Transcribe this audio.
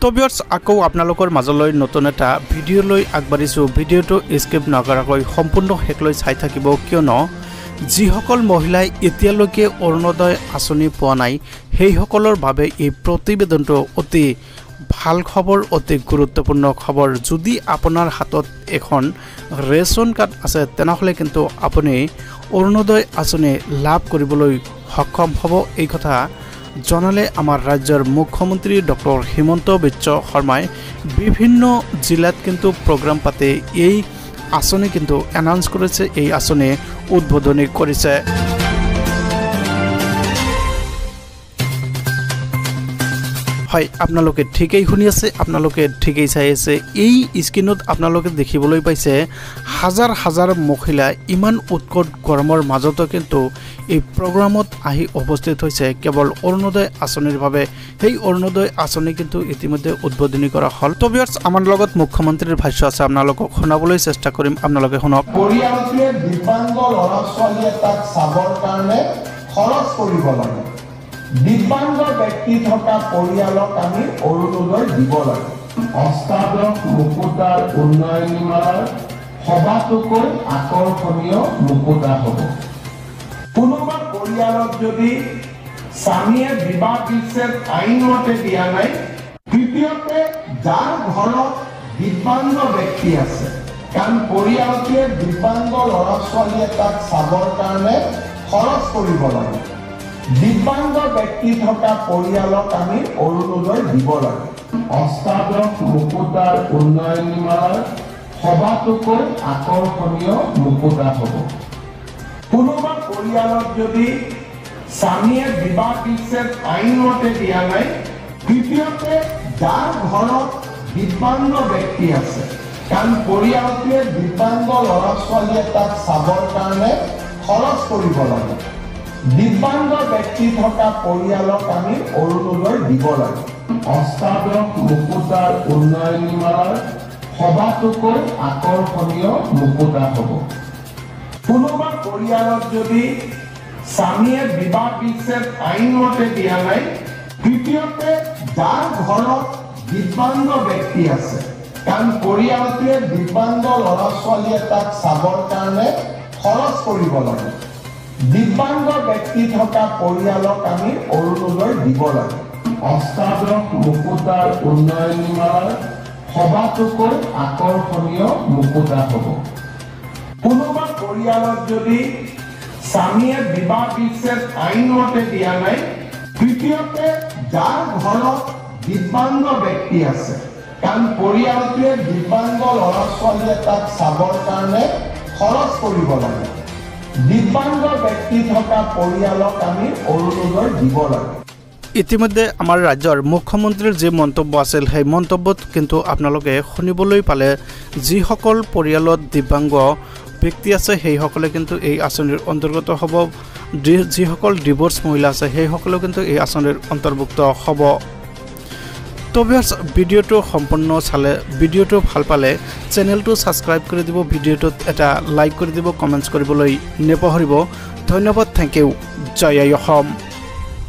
তো ভিউয়াৰ্স আকৌ আপোনালোকৰ মাজলৈ নতুন এটা ভিডিঅ' লৈ আগবাঢ়িছো। ভিডিঅ'টো স্কিপ নকৰাকৈ সম্পূৰ্ণ শেষলৈ চাই থাকিব, কিয়নো যিসকল মহিলাই এতিয়ালৈকে অৰুণোদয় আঁচনি পোৱা নাই সেইসকলৰ বাবে এই প্ৰতিবেদনটো অতি ভাল খবৰ, অতি গুৰুত্বপূৰ্ণ খবৰ। যদি আপোনাৰ হাতত এখন ৰেচন কাৰ্ড আছে তেনেহ'লে কিন্তু আপুনি অৰুণোদয় আঁচনি লাভ কৰিবলৈ সক্ষম হ'ব। এই কথা জনালে আমাৰ ৰাজ্যৰ মুখ্যমন্ত্ৰী ডক্টৰ হিমন্ত বিশ্ব শৰ্মাই বিভিন্ন জিলাত কিন্তু প্ৰগ্ৰাম পাতি এই আঁচনি কিন্তু এনাউন্স কৰিছে, এই আঁচনি উদ্বোধনী কৰিছে। হয়, আপোনালোকে ঠিকেই শুনি আছে, আপোনালোকে ঠিকেই চাই আছে। এই স্ক্ৰীনত আপোনালোকে দেখিবলৈ পাইছে হাজাৰ হাজাৰ মহিলা ইমান উৎকট গৰমৰ মাজতো কিন্তু এই প্ৰগ্ৰামত আহি উপস্থিত হৈছে কেৱল অৰুণোদয় আঁচনিৰ বাবে। সেই অৰুণোদয় আঁচনি কিন্তু ইতিমধ্যে উদ্বোধনী কৰা হ'ল। তো ভিউয়াৰ্স, আমাৰ লগত মুখ্যমন্ত্ৰীৰ ভাষ্য আছে, আপোনালোকক শুনাবলৈ চেষ্টা কৰিম, আপোনালোকে শুনক। পৰিয়ালটোৱে দিব্যাংগ ল'ৰা ছোৱালীয়ে তাক চাবৰ কাৰণে খৰচ কৰিব লাগে। দিব্যাংগ ব্যক্তি থকা পৰিয়ালক আমি অৰুণোদয় দিব লাগে। অষ্টাদশ মুকুতাৰ উন্নয়নীমালাৰ সবাতোকৈ আকৰ্ষণীয় মুকুতা হ'ব। কোনোবা পৰিয়ালত যদি স্বামীয়ে বিবাহ বিচ্ছেদ আইনমতে দিয়া নাই, তৃতীয়তে যাৰ ঘৰত দিব্যাংগ ব্যক্তি আছে, কাৰণ পৰিয়ালটোৱে দিব্যাংগ ল'ৰা ছোৱালীয়ে তাক চাবৰ কাৰণে খৰচ কৰিব লাগে। দিব্যাংগ ব্যক্তি থকা পৰিয়ালক আমি অৰুণোদয় দিব লাগে। অষ্টাদশ মুকুতাৰ উন্নয়নীমালাৰ সবাতোকৈ আকৰ্ষণীয় মুকুতা হ'ব। কোনোবা পৰিয়ালত যদি স্বামীয়ে বিবাহ বিচ্ছেদ আইনমতে দিয়া নাই, তৃতীয়তে যাৰ ঘৰত দিব্যাংগ ব্যক্তি আছে, কাৰণ পৰিয়ালটোৱে দিব্যাংগ ল'ৰা ছোৱালীয়ে তাক চাবৰ কাৰণে খৰচ কৰিব লাগে। দিব্যাংগ ব্যক্তি থকা পৰিয়ালক আমি অৰুণোদয় দিব লাগে। অষ্টাদশ মুকুতাৰ উন্নয়নীমালাৰ সবাতোকৈ আকৰ্ষণীয় মুকুতা হ'ব। কোনোবা পৰিয়ালত যদি স্বামীয়ে বিবাহ বিচ্ছেদ আইনমতে দিয়া নাই, তৃতীয়তে যাৰ ঘৰত দিব্যাংগ ব্যক্তি আছে, কাৰণ পৰিয়ালটোৱে দিব্যাংগ ল'ৰা ছোৱালীয়ে তাক চাবৰ কাৰণে খৰচ কৰিব লাগে। দিব্যাংগ ব্যক্তি থকা পৰিয়ালক আমি অৰুণোদয় দিব লাগে। অষ্টাদশ মুকুতাৰ উন্নয়নীমালাৰ সবাতোকৈ আকৰ্ষণীয় মুকুতা হ'ব। কোনোবা পৰিয়ালত যদি স্বামীয়ে বিবাহ বিচ্ছেদ আইনমতে দিয়া নাই, তৃতীয়তে যাৰ ঘৰত দিব্যাংগ ব্যক্তি আছে, কাৰণ পৰিয়ালটোৱে দিব্যাংগ ল'ৰা ছোৱালীয়ে তাক চাবৰ কাৰণে খৰচ কৰিব লাগে। দিব্যাংগ ব্যক্তি থকা পৰিয়ালক আমি অৰুণোদয় দিব লাগে। ইতিমধ্যে আমাৰ ৰাজ্যৰ মুখ্যমন্ত্ৰীৰ যি মন্তব্য আছিল সেই মন্তব্যত কিন্তু আপোনালোকে শুনিবলৈ পালে, যিসকল পৰিয়ালত দিব্যাংগ ব্যক্তি আছে সেইসকলে কিন্তু এই আঁচনিৰ অন্তৰ্গত হ'ব, যিসকল ডিভোৰ্চ মহিলা আছে সেইসকলেও কিন্তু এই আঁচনিৰ অন্তৰ্ভুক্ত হ'ব। তো ভিউয়াৰ্স, ভিডিঅ'টো সম্পূৰ্ণ চালে, ভিডিঅ'টো ভাল পালে চেনেলটো ছাবস্ক্ৰাইব কৰি দিব, ভিডিঅ'টোত এটা লাইক কৰি দিব, কমেণ্টছ কৰিবলৈ নাপাহৰিব। ধন্যবাদ, থেংক ইউ, জয় আই অসম।